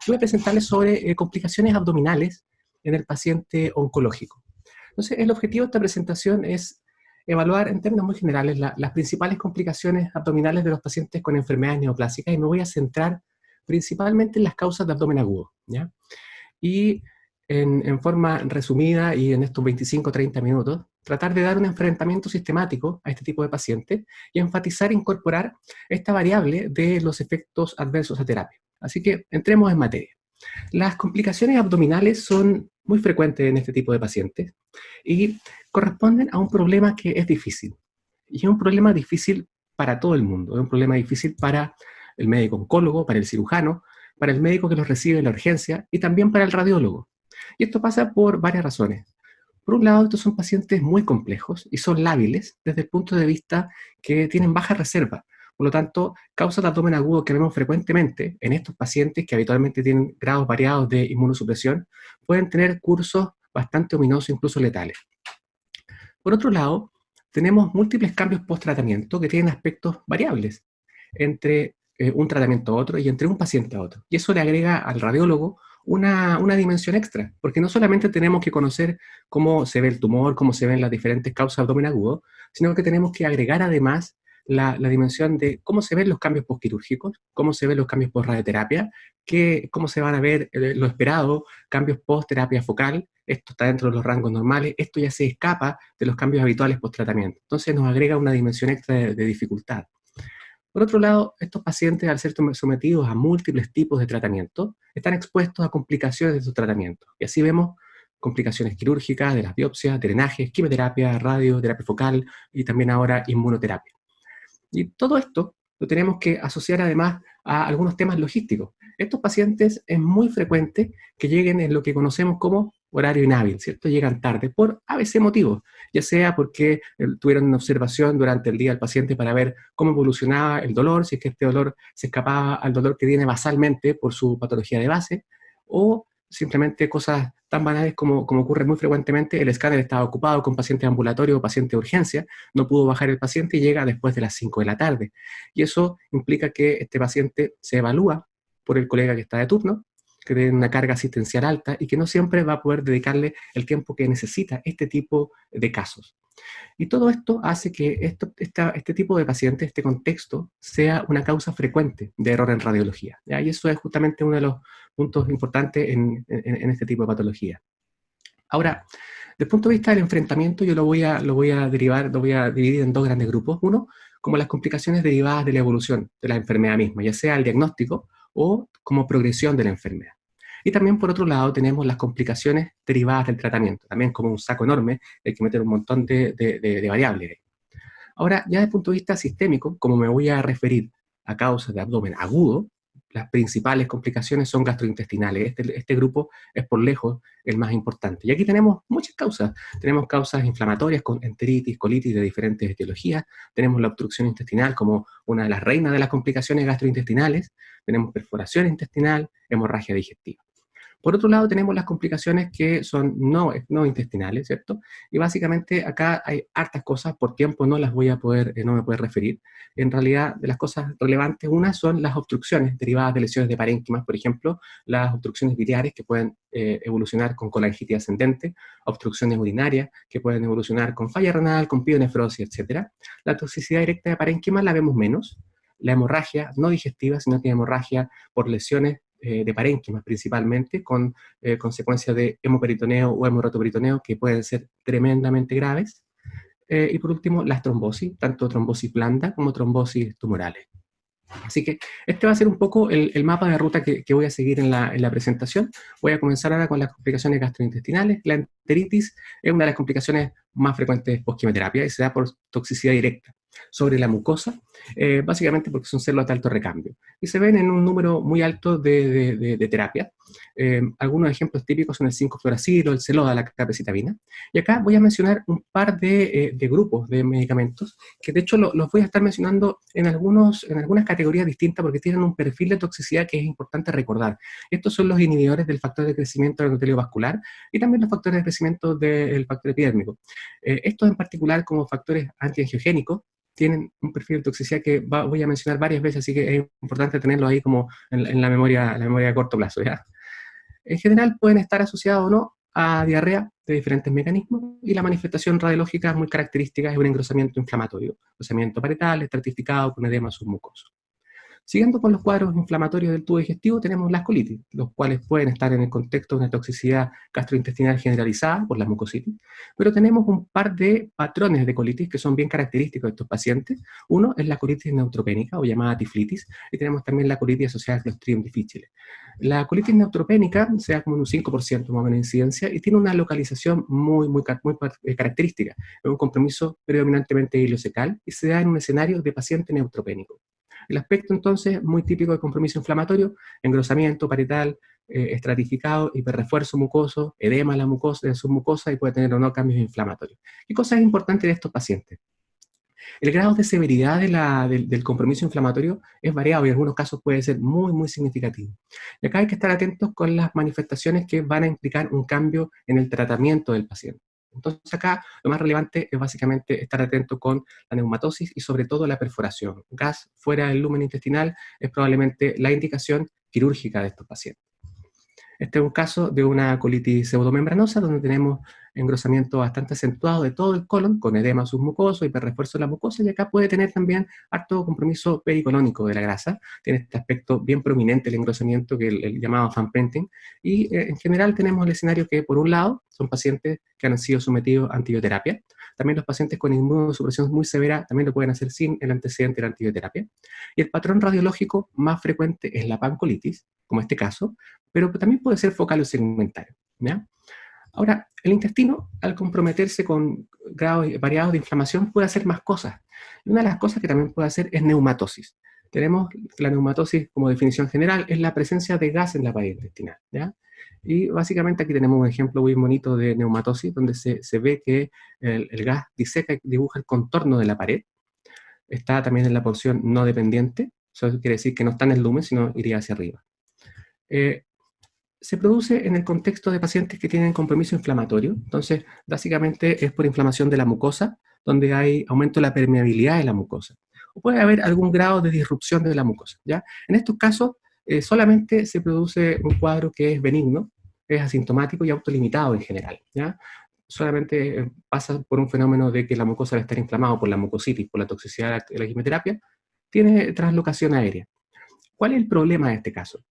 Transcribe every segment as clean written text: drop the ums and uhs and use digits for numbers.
voy a presentarles sobre complicaciones abdominales en el paciente oncológico. Entonces, el objetivo de esta presentación es evaluar en términos muy generales las principales complicaciones abdominales de los pacientes con enfermedades neoplásicas y me voy a centrar principalmente en las causas de abdomen agudo, ¿ya? Y en forma resumida y en estos 25 o 30 minutos, tratar de dar un enfrentamiento sistemático a este tipo de pacientes y enfatizar e incorporar esta variable de los efectos adversos a terapia. Así que entremos en materia. Las complicaciones abdominales son muy frecuentes en este tipo de pacientes y corresponden a un problema que es difícil. Y es un problema difícil para todo el mundo. Es un problema difícil para el médico oncólogo, para el cirujano, para el médico que los recibe en la urgencia y también para el radiólogo. Y esto pasa por varias razones. Por un lado, estos son pacientes muy complejos y son lábiles desde el punto de vista que tienen baja reserva. Por lo tanto, causas de abdomen agudo que vemos frecuentemente en estos pacientes que habitualmente tienen grados variados de inmunosupresión pueden tener cursos bastante ominosos, incluso letales. Por otro lado, tenemos múltiples cambios post-tratamiento que tienen aspectos variables entre un tratamiento a otro y entre un paciente a otro. Y eso le agrega al radiólogo una dimensión extra, porque no solamente tenemos que conocer cómo se ve el tumor, cómo se ven las diferentes causas de abdomen agudo, sino que tenemos que agregar además la dimensión de cómo se ven los cambios postquirúrgicos, cómo se ven los cambios post-radioterapia, cómo se van a ver lo esperado, cambios post-terapia focal. Esto está dentro de los rangos normales, esto ya se escapa de los cambios habituales post-tratamiento. Entonces nos agrega una dimensión extra de dificultad. Por otro lado, estos pacientes, al ser sometidos a múltiples tipos de tratamiento, están expuestos a complicaciones de sus tratamientos. Y así vemos complicaciones quirúrgicas, de las biopsias, drenajes, quimioterapia, radioterapia focal y también ahora inmunoterapia. Y todo esto lo tenemos que asociar además a algunos temas logísticos. Estos pacientes es muy frecuente que lleguen en lo que conocemos como horario inhábil, ¿cierto? Llegan tarde por ABC motivos, ya sea porque tuvieron una observación durante el día del paciente para ver cómo evolucionaba el dolor, si es que este dolor se escapaba al dolor que tiene basalmente por su patología de base, o simplemente cosas tan banales como ocurre muy frecuentemente, el escáner estaba ocupado con paciente ambulatorio o paciente de urgencia, no pudo bajar el paciente y llega después de las 5 de la tarde. Y eso implica que este paciente se evalúa por el colega que está de turno, que tiene una carga asistencial alta y que no siempre va a poder dedicarle el tiempo que necesita este tipo de casos. Y todo esto hace que este tipo de paciente, este contexto, sea una causa frecuente de error en radiología, ¿ya? Y eso es justamente uno de los puntos importantes en este tipo de patología. Ahora, desde el punto de vista del enfrentamiento, yo lo voy a dividir en dos grandes grupos. Uno, como las complicaciones derivadas de la evolución de la enfermedad misma, ya sea el diagnóstico o como progresión de la enfermedad. Y también, por otro lado, tenemos las complicaciones derivadas del tratamiento, también como un saco enorme, hay que meter un montón de variables. Ahora, ya desde el punto de vista sistémico, como me voy a referir a causas de abdomen agudo, las principales complicaciones son gastrointestinales. Este grupo es por lejos el más importante. Y aquí tenemos muchas causas. Tenemos causas inflamatorias con enteritis, colitis de diferentes etiologías. Tenemos la obstrucción intestinal como una de las reinas de las complicaciones gastrointestinales. Tenemos perforación intestinal, hemorragia digestiva. Por otro lado, tenemos las complicaciones que son no intestinales, ¿cierto? Y básicamente acá hay hartas cosas, por tiempo no me voy a poder referir. En realidad, de las cosas relevantes, una son las obstrucciones derivadas de lesiones de parénquimas, por ejemplo, las obstrucciones biliares que pueden evolucionar con colangitis ascendente, obstrucciones urinarias que pueden evolucionar con falla renal, con pielonefrosis, etc. La toxicidad directa de parénquimas la vemos menos. La hemorragia no digestiva, sino que hemorragia por lesiones de parénquimas principalmente, con consecuencias de hemoperitoneo o hemorrotoperitoneo que pueden ser tremendamente graves. Y por último, las trombosis, tanto trombosis blanda como trombosis tumorales. Así que este va a ser un poco el mapa de ruta que voy a seguir en la presentación. Voy a comenzar ahora con las complicaciones gastrointestinales. La enteritis es una de las complicaciones más frecuentes post-quimioterapia y se da por toxicidad directa sobre la mucosa, básicamente porque son células de alto recambio. Y se ven en un número muy alto de terapias. Algunos ejemplos típicos son el 5-fluoracilo, el Xeloda, la capecitabina. Y acá voy a mencionar un par de grupos de medicamentos que de hecho los voy a estar mencionando en algunas categorías distintas porque tienen un perfil de toxicidad que es importante recordar. Estos son los inhibidores del factor de crecimiento del endotelio vascular y también los factores de crecimiento del factor epidérmico. Estos en particular como factores antiangiogénicos tienen un perfil de toxicidad que voy a mencionar varias veces, así que es importante tenerlo ahí como en la memoria a corto plazo, ¿ya? En general pueden estar asociados o no a diarrea de diferentes mecanismos y la manifestación radiológica muy característica es un engrosamiento inflamatorio, engrosamiento parietal, estratificado con edema submucoso. Siguiendo con los cuadros inflamatorios del tubo digestivo, tenemos las colitis, los cuales pueden estar en el contexto de una toxicidad gastrointestinal generalizada por la mucositis, pero tenemos un par de patrones de colitis que son bien característicos de estos pacientes. Uno es la colitis neutropénica o llamada tiflitis, y tenemos también la colitis asociada al Clostridium difficile. La colitis neutropénica se da como un 5% más o menos de incidencia y tiene una localización muy característica. Es un compromiso predominantemente ileocecal y se da en un escenario de paciente neutropénico. El aspecto entonces muy típico de compromiso inflamatorio, engrosamiento parietal, estratificado, hiperrefuerzo mucoso, edema en la mucosa, de submucosa y puede tener o no cambios inflamatorios. ¿Qué cosa es importante de estos pacientes? El grado de severidad del compromiso inflamatorio es variado y en algunos casos puede ser muy significativo. Y acá hay que estar atentos con las manifestaciones que van a implicar un cambio en el tratamiento del paciente. Entonces acá lo más relevante es básicamente estar atento con la neumatosis y sobre todo la perforación. Gas fuera del lumen intestinal es probablemente la indicación quirúrgica de estos pacientes. Este es un caso de una colitis pseudomembranosa donde tenemos engrosamiento bastante acentuado de todo el colon con edema submucoso, hiperrefuerzo de la mucosa, y acá puede tener también harto compromiso pericolónico de la grasa. Tiene este aspecto bien prominente el engrosamiento que el llamado fan painting, y en general tenemos el escenario que por un lado son pacientes que han sido sometidos a antibioterapia. También los pacientes con inmunosupresión muy severa también lo pueden hacer sin el antecedente de la antibioterapia. Y el patrón radiológico más frecuente es la pancolitis, como este caso, pero también puede ser focal o segmentario, ¿ya? Ahora, el intestino, al comprometerse con grados variados de inflamación, puede hacer más cosas. Y una de las cosas que también puede hacer es neumatosis. Tenemos la neumatosis como definición general, es la presencia de gas en la pared intestinal, ¿ya? Y básicamente aquí tenemos un ejemplo muy bonito de neumatosis, donde se ve que el gas diseca y dibuja el contorno de la pared. Está también en la porción no dependiente, eso quiere decir que no está en el lumen, sino iría hacia arriba. Se produce en el contexto de pacientes que tienen compromiso inflamatorio, entonces básicamente es por inflamación de la mucosa, donde hay aumento de la permeabilidad de la mucosa, o puede haber algún grado de disrupción de la mucosa, ¿ya? En estos casos solamente se produce un cuadro que es benigno, es asintomático y autolimitado en general, ¿ya? Solamente pasa por un fenómeno de que la mucosa al estar inflamada por la mucositis, por la toxicidad de la quimioterapia, tiene translocación aérea. ¿Cuál es el problema de este caso?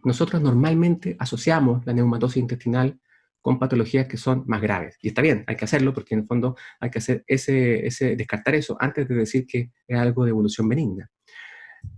Nosotros normalmente asociamos la neumatosis intestinal con patologías que son más graves. Y está bien, hay que hacerlo porque en el fondo hay que hacer descartar eso antes de decir que es algo de evolución benigna.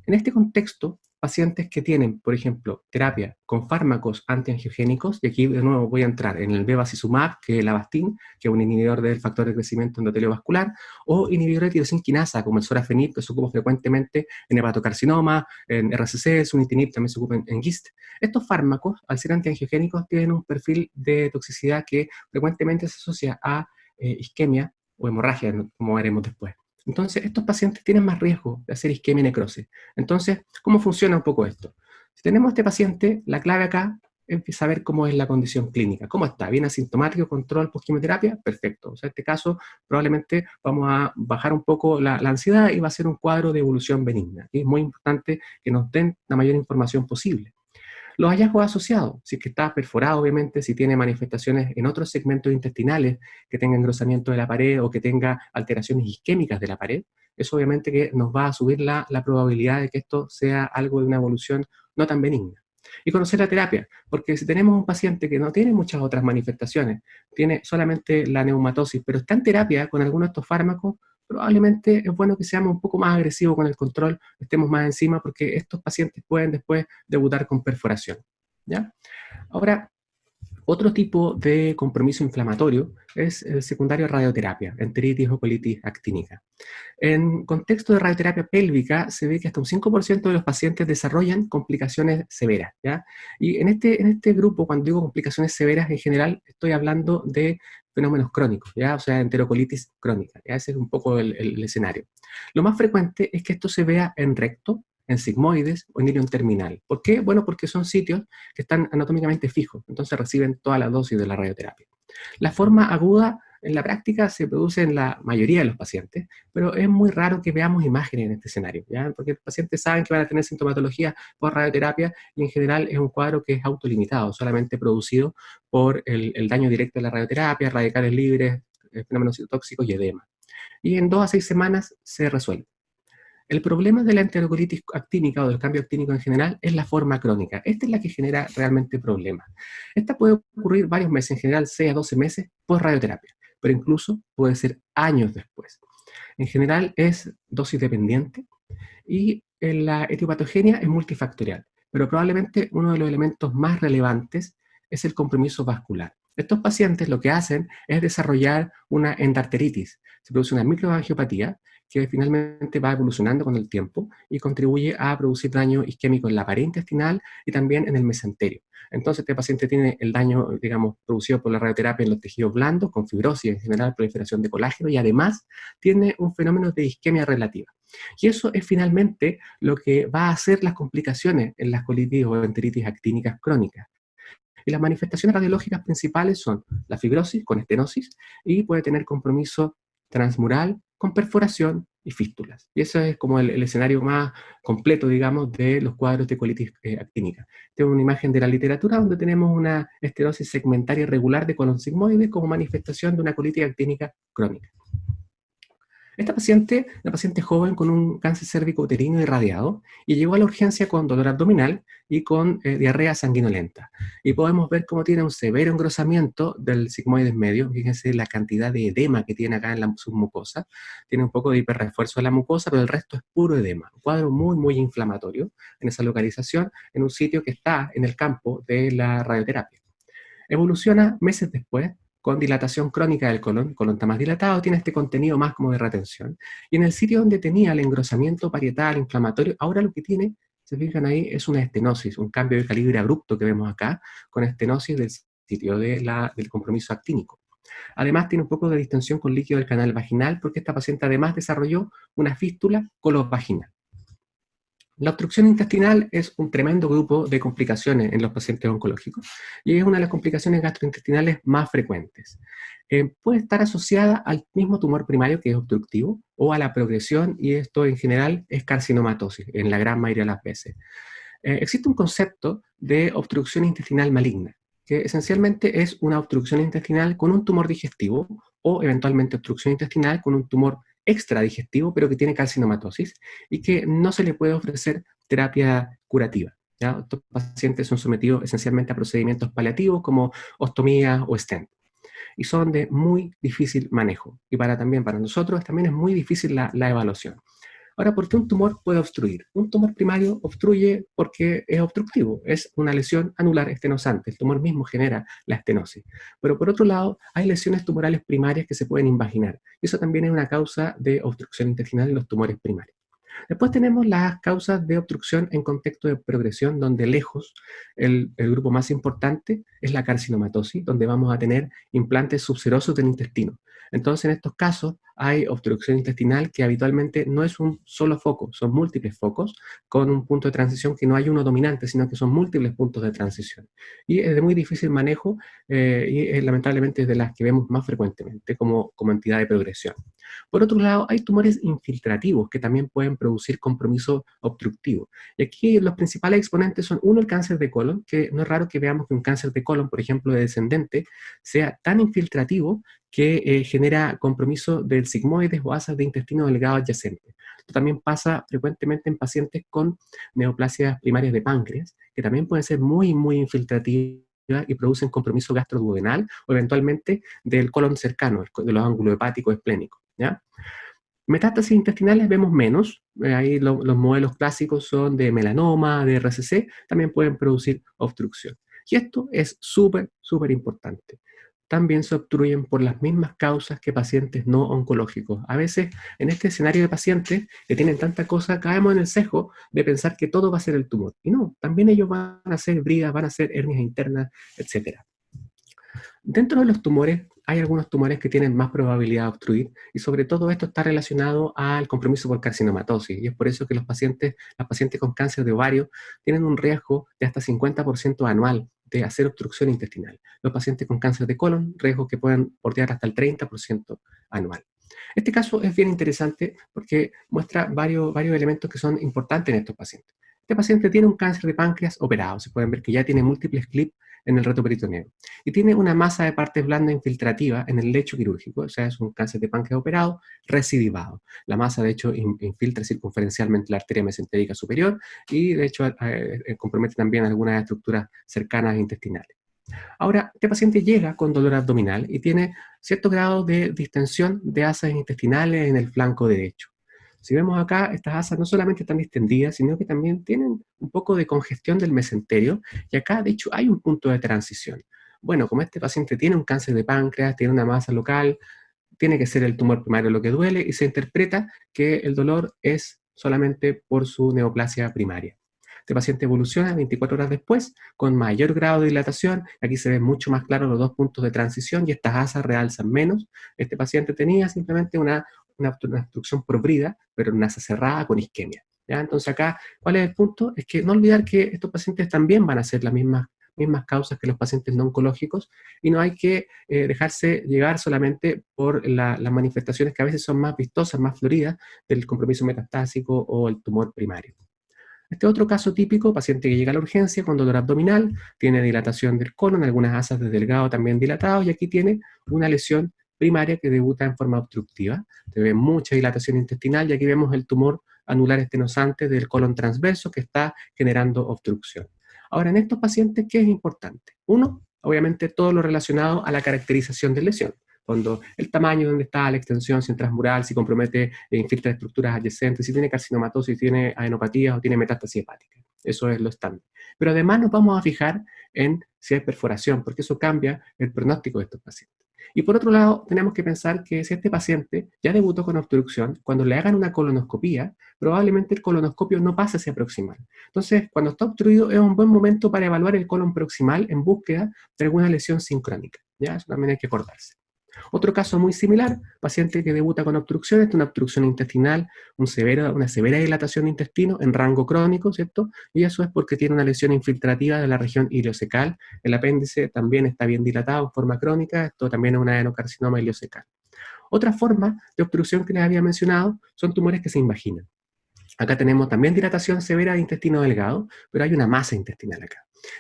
En este contexto, pacientes que tienen, por ejemplo, terapia con fármacos antiangiogénicos, y aquí de nuevo voy a entrar en el bevacizumab, que es el Avastin, que es un inhibidor del factor de crecimiento endotelio vascular, o inhibidores de tirosin quinasa, como el sorafenib, que se ocupa frecuentemente en hepatocarcinoma, en RCC, sunitinib también se ocupa en GIST. Estos fármacos, al ser antiangiogénicos, tienen un perfil de toxicidad que frecuentemente se asocia a isquemia o hemorragia, como veremos después. Entonces, estos pacientes tienen más riesgo de hacer isquemia y necrosis. Entonces, ¿cómo funciona un poco esto? Si tenemos a este paciente, la clave acá es saber cómo es la condición clínica. ¿Cómo está? ¿Bien asintomático, control post-quimioterapia? Perfecto. O sea, en este caso, probablemente vamos a bajar un poco la ansiedad y va a ser un cuadro de evolución benigna. Y es muy importante que nos den la mayor información posible. Los hallazgos asociados, si es que está perforado, obviamente, si tiene manifestaciones en otros segmentos intestinales, que tenga engrosamiento de la pared o que tenga alteraciones isquémicas de la pared, eso obviamente que nos va a subir la probabilidad de que esto sea algo de una evolución no tan benigna. Y conocer la terapia, porque si tenemos un paciente que no tiene muchas otras manifestaciones, tiene solamente la neumatosis, pero está en terapia con alguno de estos fármacos, probablemente es bueno que seamos un poco más agresivos con el control, estemos más encima, porque estos pacientes pueden después debutar con perforación, ¿ya? Ahora, otro tipo de compromiso inflamatorio es el secundario a radioterapia, enteritis o colitis actínica. En contexto de radioterapia pélvica se ve que hasta un 5% de los pacientes desarrollan complicaciones severas, ¿ya? Y en este grupo, cuando digo complicaciones severas, en general estoy hablando de fenómenos crónicos, ¿ya? O sea, enterocolitis crónica, ¿ya? Ese es un poco el escenario. Lo más frecuente es que esto se vea en recto, en sigmoides o en ilion terminal. ¿Por qué? Bueno, porque son sitios que están anatómicamente fijos, entonces reciben toda la dosis de la radioterapia. La forma aguda En la práctica se produce en la mayoría de los pacientes, pero es muy raro que veamos imágenes en este escenario, ¿ya? Porque los pacientes saben que van a tener sintomatología por radioterapia y en general es un cuadro que es autolimitado, solamente producido por el daño directo de la radioterapia, radicales libres, fenómenos citotóxicos y edema. Y en 2 a 6 semanas se resuelve. El problema de la enterocolitis actínica o del cambio actínico en general es la forma crónica. Esta es la que genera realmente problemas. Esta puede ocurrir varios meses, en general 6 a 12 meses por radioterapia, pero incluso puede ser años después. En general es dosis dependiente y la etiopatogenia es multifactorial, pero probablemente uno de los elementos más relevantes es el compromiso vascular. Estos pacientes lo que hacen es desarrollar una endarteritis. Se produce una microangiopatía que finalmente va evolucionando con el tiempo y contribuye a producir daño isquémico en la pared intestinal y también en el mesenterio. Entonces este paciente tiene el daño, digamos, producido por la radioterapia en los tejidos blandos, con fibrosis en general, proliferación de colágeno, y además tiene un fenómeno de isquemia relativa. Y eso es finalmente lo que va a hacer las complicaciones en las colitis o enteritis actínicas crónicas. Y las manifestaciones radiológicas principales son la fibrosis con estenosis y puede tener compromiso transmural con perforación y fístulas. Y ese es como el escenario más completo, digamos, de los cuadros de colitis actínica. Tengo una imagen de la literatura donde tenemos una estenosis segmentaria irregular de colon sigmoide como manifestación de una colitis actínica crónica. Esta paciente, una paciente joven con un cáncer cérvico-uterino irradiado, y llegó a la urgencia con dolor abdominal y con diarrea sanguinolenta. Y podemos ver cómo tiene un severo engrosamiento del sigmoides medio. Fíjense la cantidad de edema que tiene acá en la submucosa. Tiene un poco de hiperrefuerzo de la mucosa, pero el resto es puro edema. Un cuadro muy, muy inflamatorio en esa localización, en un sitio que está en el campo de la radioterapia. Evoluciona meses después con dilatación crónica del colon. El colon está más dilatado, tiene este contenido más como de retención. Y en el sitio donde tenía el engrosamiento parietal inflamatorio, ahora lo que tiene, se fijan ahí, es una estenosis, un cambio de calibre abrupto que vemos acá, con estenosis del sitio del compromiso actínico. Además tiene un poco de distensión con líquido del canal vaginal, porque esta paciente además desarrolló una fístula colon-vaginal. La obstrucción intestinal es un tremendo grupo de complicaciones en los pacientes oncológicos y es una de las complicaciones gastrointestinales más frecuentes. Puede estar asociada al mismo tumor primario, que es obstructivo, o a la progresión, y esto en general es carcinomatosis, en la gran mayoría de las veces. Existe un concepto de obstrucción intestinal maligna, que esencialmente es una obstrucción intestinal con un tumor digestivo o eventualmente obstrucción intestinal con un tumor extradigestivo, pero que tiene carcinomatosis y que no se le puede ofrecer terapia curativa, ¿ya? Estos pacientes son sometidos esencialmente a procedimientos paliativos como ostomía o stent y son de muy difícil manejo. Y también para nosotros también es muy difícil la evaluación. Ahora, ¿por qué un tumor puede obstruir? Un tumor primario obstruye porque es obstructivo, es una lesión anular estenosante, el tumor mismo genera la estenosis. Pero por otro lado, hay lesiones tumorales primarias que se pueden invaginar, y eso también es una causa de obstrucción intestinal en los tumores primarios. Después tenemos las causas de obstrucción en contexto de progresión, donde lejos el grupo más importante es la carcinomatosis, donde vamos a tener implantes subserosos del intestino. Entonces, en estos casos hay obstrucción intestinal que habitualmente no es un solo foco, son múltiples focos con un punto de transición que no hay uno dominante, sino que son múltiples puntos de transición. Y es de muy difícil manejo y lamentablemente es de las que vemos más frecuentemente como entidad de progresión. Por otro lado, hay tumores infiltrativos que también pueden producir compromiso obstructivo. Y aquí los principales exponentes son, uno, el cáncer de colon, que no es raro que veamos que un cáncer de colon, por ejemplo, de descendente, sea tan infiltrativo que genera compromiso del sigmoides o asas de intestino delgado adyacente. Esto también pasa frecuentemente en pacientes con neoplasias primarias de páncreas, que también pueden ser muy, muy infiltrativas y producen compromiso gastroduodenal o eventualmente del colon cercano, de los ángulos hepáticos esplénicos, ¿ya? Metástasis intestinales vemos menos, ahí los modelos clásicos son de melanoma, de RCC, también pueden producir obstrucción. Y esto es súper, súper importante. También se obstruyen por las mismas causas que pacientes no oncológicos. A veces, en este escenario de pacientes que tienen tanta cosa, caemos en el sesgo de pensar que todo va a ser el tumor. Y no, también ellos van a ser bridas, van a ser hernias internas, etc. Dentro de los tumores, hay algunos tumores que tienen más probabilidad de obstruir y sobre todo esto está relacionado al compromiso por carcinomatosis y es por eso que las pacientes con cáncer de ovario tienen un riesgo de hasta 50% anual de hacer obstrucción intestinal. Los pacientes con cáncer de colon, riesgos que pueden bordear hasta el 30% anual. Este caso es bien interesante porque muestra varios elementos que son importantes en estos pacientes. Este paciente tiene un cáncer de páncreas operado, se pueden ver que ya tiene múltiples clips en el reto peritoneo, y tiene una masa de partes blandas infiltrativa en el lecho quirúrgico, o sea, es un cáncer de páncreas operado recidivado. La masa, de hecho, infiltra circunferencialmente la arteria mesentérica superior y, de hecho, compromete también algunas estructuras cercanas intestinales. Ahora, este paciente llega con dolor abdominal y tiene cierto grado de distensión de asas intestinales en el flanco derecho. Si vemos acá, estas asas no solamente están distendidas, sino que también tienen un poco de congestión del mesenterio, y acá, de hecho, hay un punto de transición. Bueno, como este paciente tiene un cáncer de páncreas, tiene una masa local, tiene que ser el tumor primario lo que duele, y se interpreta que el dolor es solamente por su neoplasia primaria. Este paciente evoluciona 24 horas después con mayor grado de dilatación. Aquí se ven mucho más claros los dos puntos de transición y estas asas realzan menos. Este paciente tenía simplemente una obstrucción probrida, pero una asa cerrada con isquemia. ¿Ya? Entonces acá, ¿cuál es el punto? Es que no olvidar que estos pacientes también van a ser las mismas causas que los pacientes no oncológicos, y no hay que dejarse llegar solamente por las manifestaciones que a veces son más vistosas, más floridas, del compromiso metastásico o el tumor primario. Este otro caso típico, paciente que llega a la urgencia con dolor abdominal, tiene dilatación del colon, algunas asas de delgado también dilatados, y aquí tiene una lesión primaria que debuta en forma obstructiva. Se ve mucha dilatación intestinal y aquí vemos el tumor anular estenosante del colon transverso que está generando obstrucción. Ahora, en estos pacientes, ¿qué es importante? Uno, obviamente todo lo relacionado a la caracterización de lesión. Cuando el tamaño, donde está la extensión, si es transmural, si compromete e infiltra estructuras adyacentes, si tiene carcinomatosis, si tiene adenopatías o tiene metástasis hepática. Eso es lo estándar. Pero además nos vamos a fijar en si hay perforación, porque eso cambia el pronóstico de estos pacientes. Y por otro lado, tenemos que pensar que si este paciente ya debutó con obstrucción, cuando le hagan una colonoscopía, probablemente el colonoscopio no pase hacia proximal. Entonces, cuando está obstruido, es un buen momento para evaluar el colon proximal en búsqueda de alguna lesión sincrónica. ¿Ya? Eso también hay que acordarse. Otro caso muy similar, paciente que debuta con obstrucción, esta es una obstrucción intestinal, una severa dilatación de intestino en rango crónico, ¿cierto? Y eso es porque tiene una lesión infiltrativa de la región ileocecal. El apéndice también está bien dilatado en forma crónica, esto también es un adenocarcinoma ileocecal. Otra forma de obstrucción que les había mencionado son tumores que se invaginan. Acá tenemos también dilatación severa de intestino delgado, pero hay una masa intestinal acá.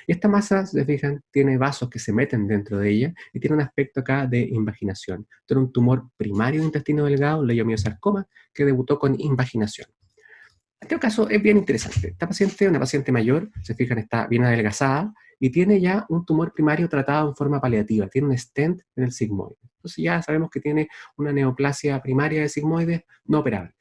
Y esta masa, si se fijan, tiene vasos que se meten dentro de ella y tiene un aspecto acá de invaginación. Esto era un tumor primario de intestino delgado, un leiomiosarcoma, que debutó con invaginación. Este caso es bien interesante. Esta paciente, una paciente mayor, se fijan, está bien adelgazada y tiene ya un tumor primario tratado en forma paliativa. Tiene un stent en el sigmoide. Entonces ya sabemos que tiene una neoplasia primaria de sigmoide no operable.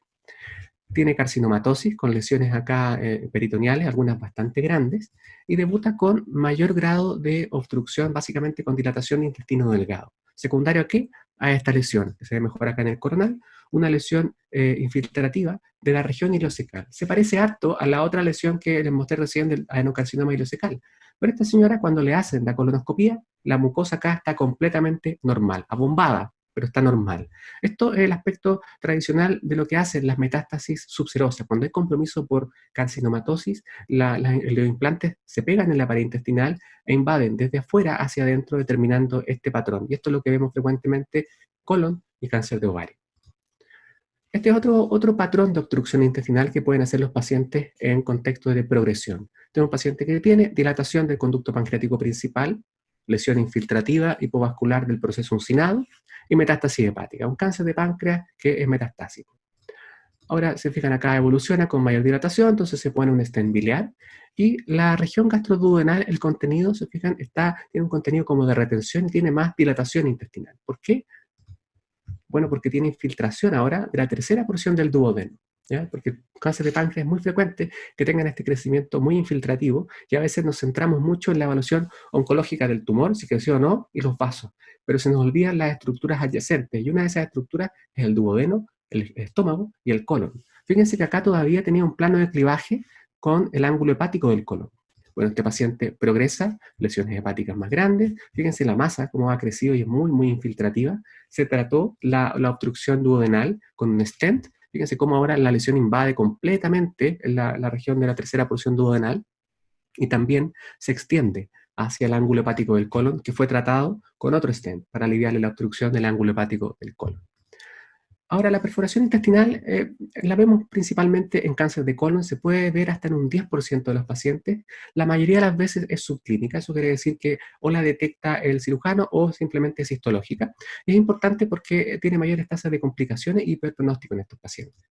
Tiene carcinomatosis con lesiones acá peritoneales, algunas bastante grandes, y debuta con mayor grado de obstrucción, básicamente con dilatación de intestino delgado. ¿Secundario a qué? A esta lesión, que se ve mejor acá en el coronal, una lesión infiltrativa de la región ileocecal. Se parece harto a la otra lesión que les mostré recién del adenocarcinoma ileocecal. Pero esta señora, cuando le hacen la colonoscopía, la mucosa acá está completamente normal, abombada, pero está normal. Esto es el aspecto tradicional de lo que hacen las metástasis subserosas. Cuando hay compromiso por carcinomatosis, los implantes se pegan en la pared intestinal e invaden desde afuera hacia adentro, determinando este patrón. Y esto es lo que vemos frecuentemente colon y cáncer de ovario. Este es otro patrón de obstrucción intestinal que pueden hacer los pacientes en contexto de progresión. Tenemos un paciente que tiene dilatación del conducto pancreático principal, lesión infiltrativa hipovascular del proceso uncinado y metástasis hepática, un cáncer de páncreas que es metastásico. Ahora, se fijan acá, evoluciona con mayor dilatación, entonces se pone un stent biliar, y la región gastroduodenal, el contenido, se fijan, tiene un contenido como de retención y tiene más dilatación intestinal. ¿Por qué? Bueno, porque tiene infiltración ahora de la tercera porción del duodeno, ¿ya? Porque el cáncer de páncreas es muy frecuente que tengan este crecimiento muy infiltrativo, y a veces nos centramos mucho en la evaluación oncológica del tumor, si creció o no, y los vasos, pero se nos olvidan las estructuras adyacentes, y una de esas estructuras es el duodeno, el estómago y el colon. Fíjense que acá todavía tenía un plano de clivaje con el ángulo hepático del colon. Bueno, este paciente progresa, lesiones hepáticas más grandes, fíjense la masa, cómo ha crecido y es muy, muy infiltrativa. Se trató la obstrucción duodenal con un stent, fíjense cómo ahora la lesión invade completamente la región de la tercera porción duodenal, y también se extiende hacia el ángulo hepático del colon, que fue tratado con otro stent para aliviarle la obstrucción del ángulo hepático del colon. Ahora, la perforación intestinal la vemos principalmente en cáncer de colon, se puede ver hasta en un 10% de los pacientes. La mayoría de las veces es subclínica, eso quiere decir que o la detecta el cirujano o simplemente es histológica. Es importante porque tiene mayores tasas de complicaciones y peor pronóstico en estos pacientes.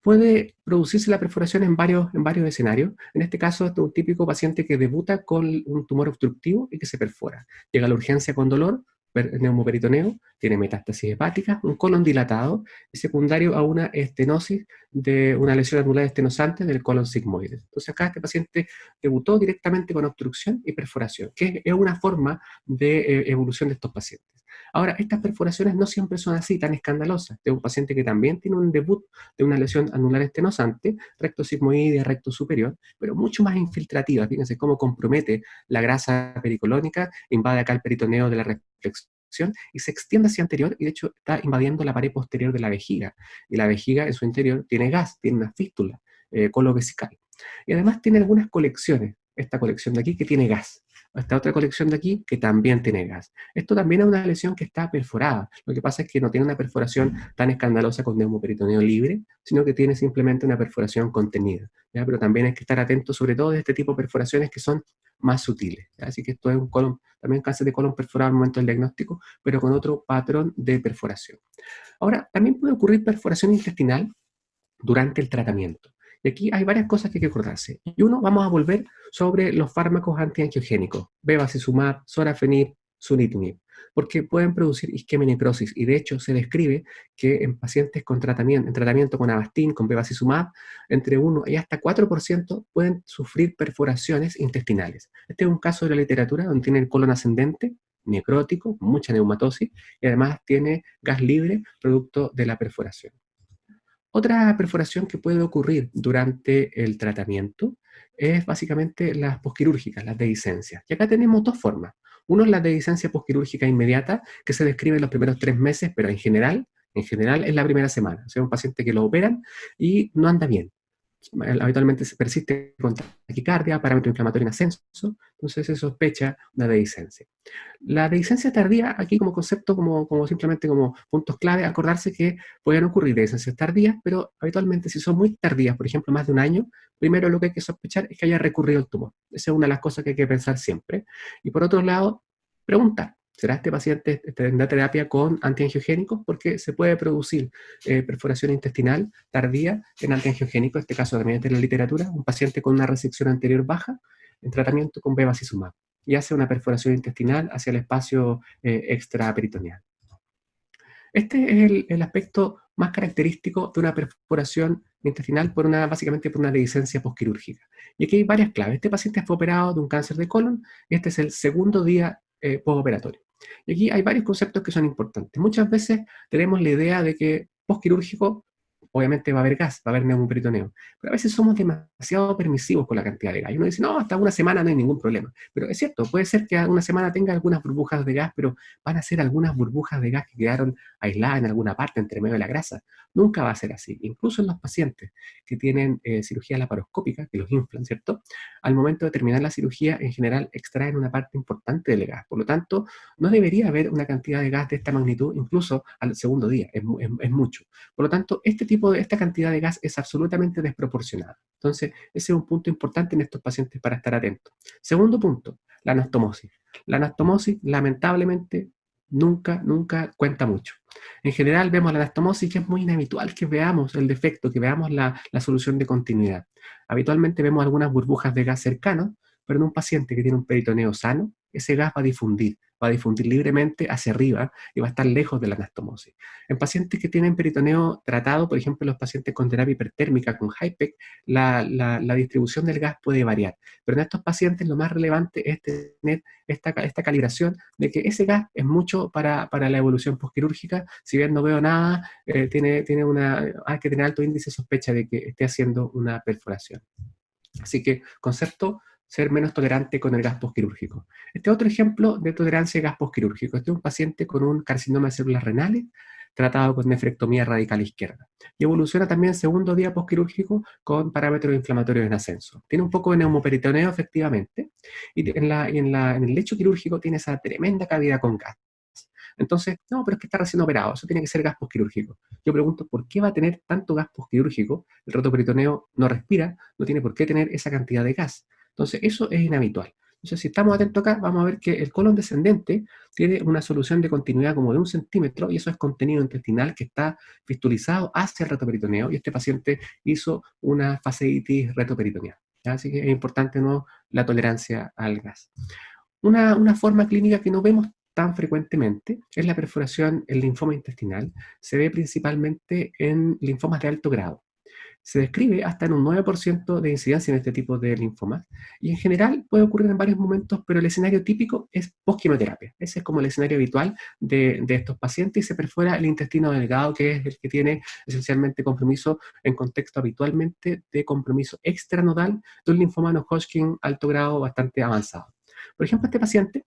Puede producirse la perforación en varios escenarios. En este caso, este es un típico paciente que debuta con un tumor obstructivo y que se perfora. Llega a la urgencia con dolor, neumoperitoneo, tiene metástasis hepática, un colon dilatado y secundario a una estenosis de una lesión anular estenosante del colon sigmoide. Entonces acá este paciente debutó directamente con obstrucción y perforación, que es una forma de evolución de estos pacientes. Ahora, estas perforaciones no siempre son así, tan escandalosas. Tengo un paciente que también tiene un debut de una lesión anular estenosante, recto sigmoide, recto superior, pero mucho más infiltrativa. Fíjense cómo compromete la grasa pericolónica, invade acá el peritoneo de la reflexión y se extiende hacia anterior y de hecho está invadiendo la pared posterior de la vejiga. Y la vejiga en su interior tiene gas, tiene una fístula colovesical. Y además tiene algunas colecciones, esta colección de aquí que tiene gas, esta otra colección de aquí que también tiene gas. Esto también es una lesión que está perforada. Lo que pasa es que no tiene una perforación tan escandalosa con neumoperitoneo libre, sino que tiene simplemente una perforación contenida. ¿Ya? Pero también hay que estar atentos sobre todo de este tipo de perforaciones que son más sutiles. ¿Ya? Así que esto es un colon, también cáncer de colon perforado al momento del diagnóstico, pero con otro patrón de perforación. Ahora, también puede ocurrir perforación intestinal durante el tratamiento. Y aquí hay varias cosas que hay que acordarse. Y uno, vamos a volver sobre los fármacos antiangiogénicos, bevacizumab, sorafenib, sunitinib, porque pueden producir isquemia y necrosis. Y de hecho se describe que en pacientes con tratamiento, en tratamiento con Avastin, con bevacizumab, entre 1 y hasta 4% pueden sufrir perforaciones intestinales. Este es un caso de la literatura donde tiene el colon ascendente, necrótico, mucha neumatosis, y además tiene gas libre producto de la perforación. Otra perforación que puede ocurrir durante el tratamiento es básicamente las posquirúrgicas, las dehiscencias. Y acá tenemos dos formas. Uno es la dehiscencia posquirúrgica inmediata, que se describe en los primeros 3 meses, pero en general es la primera semana. O sea, un paciente que lo operan y no anda bien. Habitualmente se persiste con taquicardia, parámetro inflamatorio en ascenso, entonces se sospecha una dehiscencia. La dehiscencia tardía, aquí como concepto, como simplemente como puntos clave, acordarse que pueden ocurrir dehiscencias tardías, pero habitualmente si son muy tardías, por ejemplo más de un año, primero lo que hay que sospechar es que haya recurrido el tumor. Esa es una de las cosas que hay que pensar siempre. Y por otro lado, preguntar. ¿Será este paciente tendrá terapia con antiangiogénicos? Porque se puede producir perforación intestinal tardía en antiangiogénicos, en este caso también de la literatura, un paciente con una resección anterior baja en tratamiento con bevacizumab y hace una perforación intestinal hacia el espacio extraperitoneal. Este es el aspecto más característico de una perforación intestinal básicamente por una dehiscencia posquirúrgica. Y aquí hay varias claves. Este paciente fue operado de un cáncer de colon y este es el segundo día postoperatorio. Y aquí hay varios conceptos que son importantes. Muchas veces tenemos la idea de que posquirúrgico obviamente va a haber gas, va a haber neumoperitoneo, pero a veces somos demasiado permisivos con la cantidad de gas. Y uno dice, no, hasta una semana no hay ningún problema. Pero es cierto, puede ser que una semana tenga algunas burbujas de gas, pero van a ser algunas burbujas de gas que quedaron aisladas en alguna parte entre medio de la grasa. Nunca va a ser así. Incluso en los pacientes que tienen cirugía laparoscópica, que los inflan, ¿cierto? Al momento de terminar la cirugía, en general extraen una parte importante del gas. Por lo tanto, no debería haber una cantidad de gas de esta magnitud, incluso al segundo día. Es mucho. Por lo tanto, esta cantidad de gas es absolutamente desproporcionada. Entonces, ese es un punto importante en estos pacientes para estar atentos. Segundo punto, la anastomosis. La anastomosis, lamentablemente, nunca cuenta mucho. En general vemos la anastomosis que es muy inhabitual que veamos el defecto, que veamos la solución de continuidad. Habitualmente vemos algunas burbujas de gas cercanos, pero en un paciente que tiene un peritoneo sano, ese gas va a difundir libremente hacia arriba y va a estar lejos de la anastomosis. En pacientes que tienen peritoneo tratado, por ejemplo, los pacientes con terapia hipertérmica, con HIPEC, la distribución del gas puede variar. Pero en estos pacientes lo más relevante es tener esta calibración de que ese gas es mucho para la evolución posquirúrgica. Si bien no veo nada, hay que tener alto índice de sospecha de que esté haciendo una perforación. Así que, concepto, ser menos tolerante con el gas posquirúrgico. Este otro ejemplo de tolerancia a gas posquirúrgico. Este es un paciente con un carcinoma de células renales, tratado con nefrectomía radical izquierda. Y evoluciona también segundo día postquirúrgico con parámetros inflamatorios en ascenso. Tiene un poco de neumoperitoneo, efectivamente, y en el lecho quirúrgico tiene esa tremenda cavidad con gas. Entonces, no, pero es que está recién operado, eso tiene que ser gas postquirúrgico. Yo pregunto, ¿por qué va a tener tanto gas postquirúrgico? El rotoperitoneo no respira, no tiene por qué tener esa cantidad de gas. Entonces, eso es inhabitual. Entonces, si estamos atentos acá, vamos a ver que el colon descendente tiene una solución de continuidad como de 1 centímetro, y eso es contenido intestinal que está fistulizado hacia el retoperitoneo, y este paciente hizo una fasciitis retoperitoneal. ¿Ya? Así que es importante, ¿no?, la tolerancia al gas. Una forma clínica que no vemos tan frecuentemente es la perforación en linfoma intestinal. Se ve principalmente en linfomas de alto grado. Se describe hasta en un 9% de incidencia en este tipo de linfomas, y en general puede ocurrir en varios momentos, pero el escenario típico es postquimioterapia. Ese es como el escenario habitual de estos pacientes, y se perfora el intestino delgado, que es el que tiene esencialmente compromiso en contexto habitualmente de compromiso extranodal de un linfoma no Hodgkin alto grado bastante avanzado. Por ejemplo, este paciente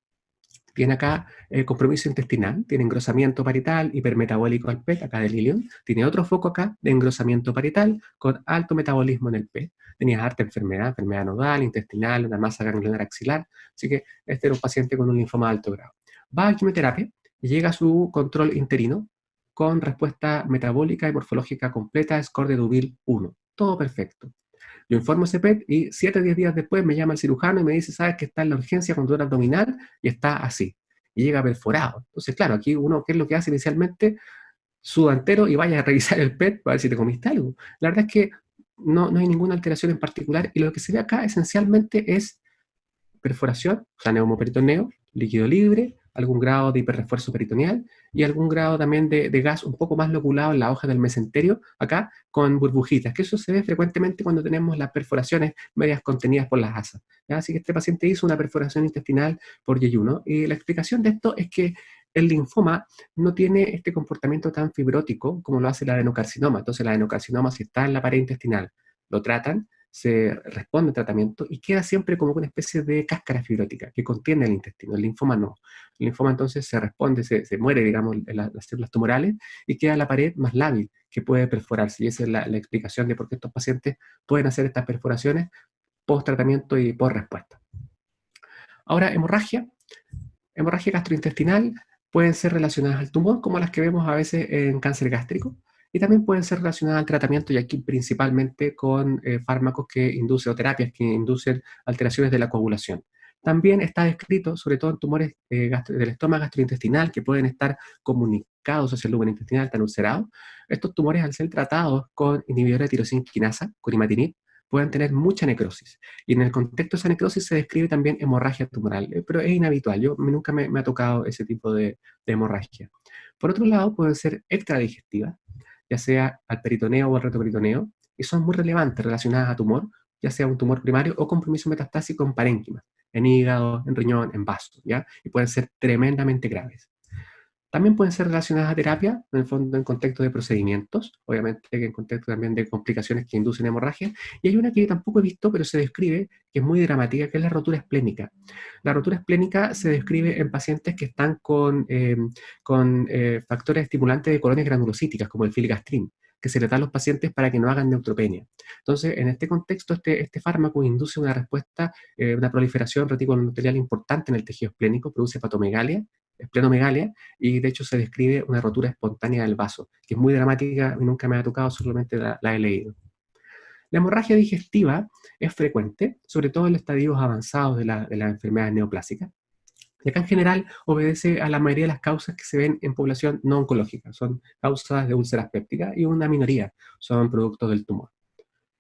tiene acá compromiso intestinal, tiene engrosamiento parietal, hipermetabólico al PET, acá del ilion. Tiene otro foco acá de engrosamiento parietal con alto metabolismo en el PET. Tenía harta enfermedad nodal, intestinal, una masa ganglionar axilar. Así que este era un paciente con un linfoma de alto grado. Va a quimioterapia y llega a su control interino con respuesta metabólica y morfológica completa, score de Deauville 1. Todo perfecto. Yo informo ese PET y 7 o 10 días después me llama el cirujano y me dice, sabes que está en la urgencia con dolor abdominal y está así. Y llega perforado. Entonces, claro, aquí uno, ¿qué es lo que hace inicialmente? Suda entero y vaya a revisar el PET para ver si te comiste algo. La verdad es que no hay ninguna alteración en particular, y lo que se ve acá esencialmente es perforación, o sea, neumoperitoneo, líquido libre, algún grado de hiperrefuerzo peritoneal y algún grado también de gas un poco más loculado en la hoja del mesenterio, acá con burbujitas, que eso se ve frecuentemente cuando tenemos las perforaciones medias contenidas por las asas. ¿Ya? Así que este paciente hizo una perforación intestinal por yeyuno, y la explicación de esto es que el linfoma no tiene este comportamiento tan fibrótico como lo hace el adenocarcinoma. Entonces, el adenocarcinoma, si está en la pared intestinal, lo tratan, se responde al tratamiento y queda siempre como una especie de cáscara fibrótica que contiene el intestino. El linfoma no. El linfoma entonces se responde, se muere, digamos, en las células tumorales, y queda la pared más lábil que puede perforarse. Y esa es la explicación de por qué estos pacientes pueden hacer estas perforaciones post tratamiento y post respuesta. Ahora, hemorragia gastrointestinal pueden ser relacionadas al tumor, como las que vemos a veces en cáncer gástrico, y también pueden ser relacionadas al tratamiento, y aquí principalmente con fármacos que inducen, o terapias que inducen alteraciones de la coagulación. También está descrito, sobre todo en tumores del estómago gastrointestinal, que pueden estar comunicados hacia el lumen intestinal, tan ulcerado. Estos tumores, al ser tratados con inhibidores de tirosina quinasa, con imatinib, pueden tener mucha necrosis. Y en el contexto de esa necrosis se describe también hemorragia tumoral, pero es inhabitual. Nunca me ha tocado ese tipo de hemorragia. Por otro lado, pueden ser extradigestivas, ya sea al peritoneo o al retoperitoneo, y son muy relevantes, relacionadas a tumor, ya sea un tumor primario o compromiso metastásico en parénquima, en hígado, en riñón, en vaso, ¿ya? Y pueden ser tremendamente graves. También pueden ser relacionadas a terapia, en el fondo en contexto de procedimientos, obviamente en contexto también de complicaciones que inducen hemorragia. Y hay una que yo tampoco he visto, pero se describe, que es muy dramática, que es la rotura esplénica. La rotura esplénica se describe en pacientes que están con factores estimulantes de colonias granulocíticas, como el filgastrin, que se le da a los pacientes para que no hagan neutropenia. Entonces, en este contexto, este fármaco induce una respuesta, una proliferación reticuloendotelial importante en el tejido esplénico, produce hepatomegalia, esplenomegalia, y de hecho se describe una rotura espontánea del vaso, que es muy dramática y nunca me ha tocado, solamente la he leído. La hemorragia digestiva es frecuente, sobre todo en los estadios avanzados de las enfermedades neoplásicas, y acá en general obedece a la mayoría de las causas que se ven en población no oncológica. Son causas de úlceras pépticas, y una minoría son productos del tumor.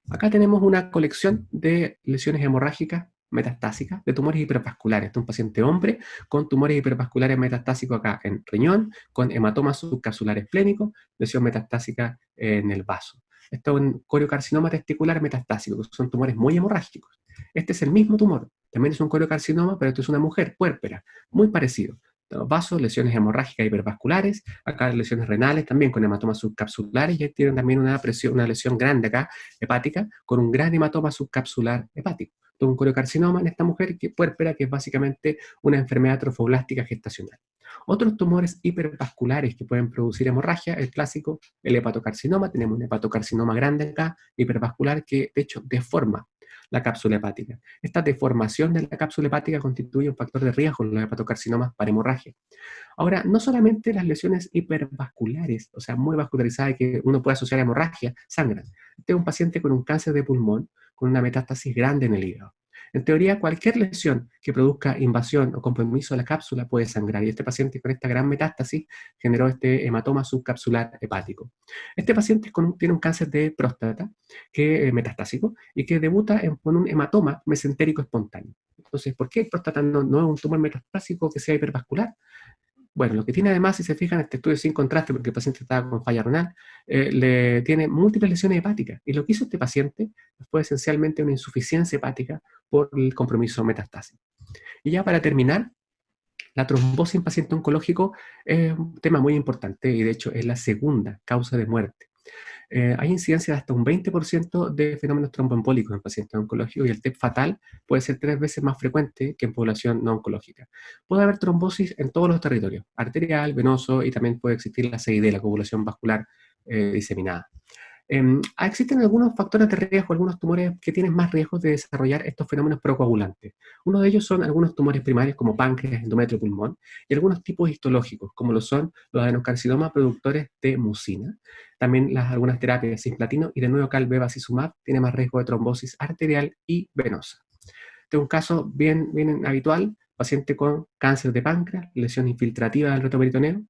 Acá tenemos una colección de lesiones hemorrágicas metastásicas de tumores hipervasculares. Este es un paciente hombre con tumores hipervasculares metastásicos acá en riñón, con hematomas subcapsulares esplénicos, lesión metastásica en el vaso. Esto es un coriocarcinoma testicular metastásico, que son tumores muy hemorrágicos. Este es el mismo tumor, también es un coriocarcinoma, pero esto es una mujer puérpera, muy parecido. los vasos, lesiones hemorrágicas hipervasculares, acá lesiones renales también con hematomas subcapsulares, y tienen también una lesión grande acá, hepática, con un gran hematoma subcapsular hepático. Entonces, un coriocarcinoma en esta mujer que puérpera, que es básicamente una enfermedad trofoblástica gestacional. Otros tumores hipervasculares que pueden producir hemorragia, el clásico, el hepatocarcinoma, tenemos un hepatocarcinoma grande acá, hipervascular, que de hecho deforma la cápsula hepática. Esta deformación de la cápsula hepática constituye un factor de riesgo en los hepatocarcinomas para hemorragia. Ahora, no solamente las lesiones hipervasculares, o sea, muy vascularizadas que uno puede asociar a hemorragia, sangran. Este es un paciente con un cáncer de pulmón, con una metástasis grande en el hígado. En teoría, cualquier lesión que produzca invasión o compromiso de la cápsula puede sangrar, y este paciente con esta gran metástasis generó este hematoma subcapsular hepático. Este paciente tiene un cáncer de próstata metastásico y que debuta con un hematoma mesentérico espontáneo. Entonces, ¿por qué el próstata no es un tumor metastásico que sea hipervascular? Bueno, lo que tiene además, si se fijan, este estudio sin contraste, porque el paciente estaba con falla renal, le tiene múltiples lesiones hepáticas. Y lo que hizo este paciente fue esencialmente una insuficiencia hepática por el compromiso metastásico. Y ya para terminar, la trombosis en paciente oncológico es un tema muy importante y de hecho es la segunda causa de muerte. Hay incidencia de hasta un 20% de fenómenos tromboembólicos en pacientes oncológicos, y el TEP fatal puede ser 3 veces más frecuente que en población no oncológica. Puede haber trombosis en todos los territorios, arterial, venoso, y también puede existir la CID, la coagulación vascular diseminada. Existen algunos factores de riesgo, algunos tumores que tienen más riesgo de desarrollar estos fenómenos procoagulantes. Uno de ellos son algunos tumores primarios como páncreas, endometrio, pulmón, y algunos tipos histológicos, como lo son los adenocarcinomas productores de mucina. También algunas terapias cisplatino y de nuevo bevacizumab tiene más riesgo de trombosis arterial y venosa. Este es un caso bien habitual, paciente con cáncer de páncreas, lesión infiltrativa del retroperitoneo,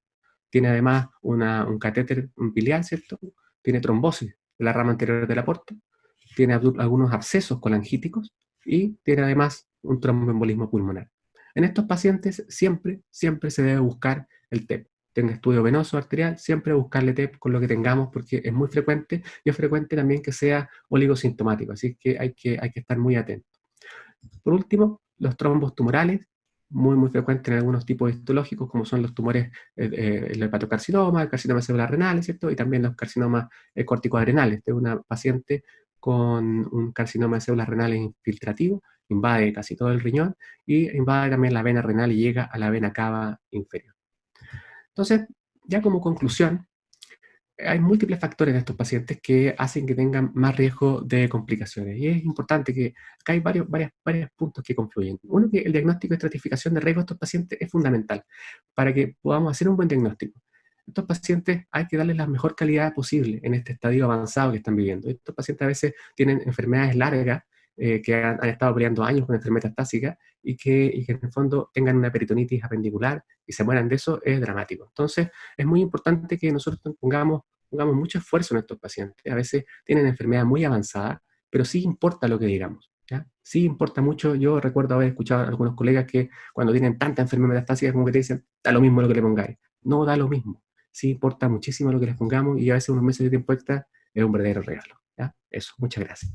tiene además un catéter biliar, ¿cierto? Tiene trombosis de la rama anterior del aporte, tiene algunos abscesos colangíticos y tiene además un tromboembolismo pulmonar. En estos pacientes siempre se debe buscar el TEP. Tenga estudio venoso arterial, siempre buscarle TEP con lo que tengamos, porque es muy frecuente, y es frecuente también que sea oligosintomático, así que hay que estar muy atento. Por último, los trombos tumorales, muy frecuentes en algunos tipos histológicos, como son los tumores, el hepatocarcinoma, el carcinoma celular renal, ¿cierto? Y también los carcinomas corticoadrenales. Este es una paciente con un carcinoma de células renales infiltrativo, invade casi todo el riñón y invade también la vena renal y llega a la vena cava inferior. Entonces, ya como conclusión, hay múltiples factores en estos pacientes que hacen que tengan más riesgo de complicaciones. Y es importante que acá hay varios puntos que confluyen. Uno, que el diagnóstico y estratificación de riesgo de estos pacientes es fundamental para que podamos hacer un buen diagnóstico. Estos pacientes hay que darles la mejor calidad posible en este estadio avanzado que están viviendo. Estos pacientes a veces tienen enfermedades largas, que han estado peleando años con enfermedad metastásica y que en el fondo tengan una peritonitis apendicular y se mueran de eso, es dramático. Entonces, es muy importante que nosotros pongamos mucho esfuerzo en estos pacientes. A veces tienen enfermedad muy avanzada, pero sí importa lo que digamos, ¿ya? Sí importa mucho. Yo recuerdo haber escuchado a algunos colegas que cuando tienen tanta enfermedad metastásica como que te dicen, da lo mismo lo que le pongáis. No da lo mismo. Sí importa muchísimo lo que les pongamos, y a veces unos meses de tiempo extra es un verdadero regalo, ¿ya? Eso, muchas gracias.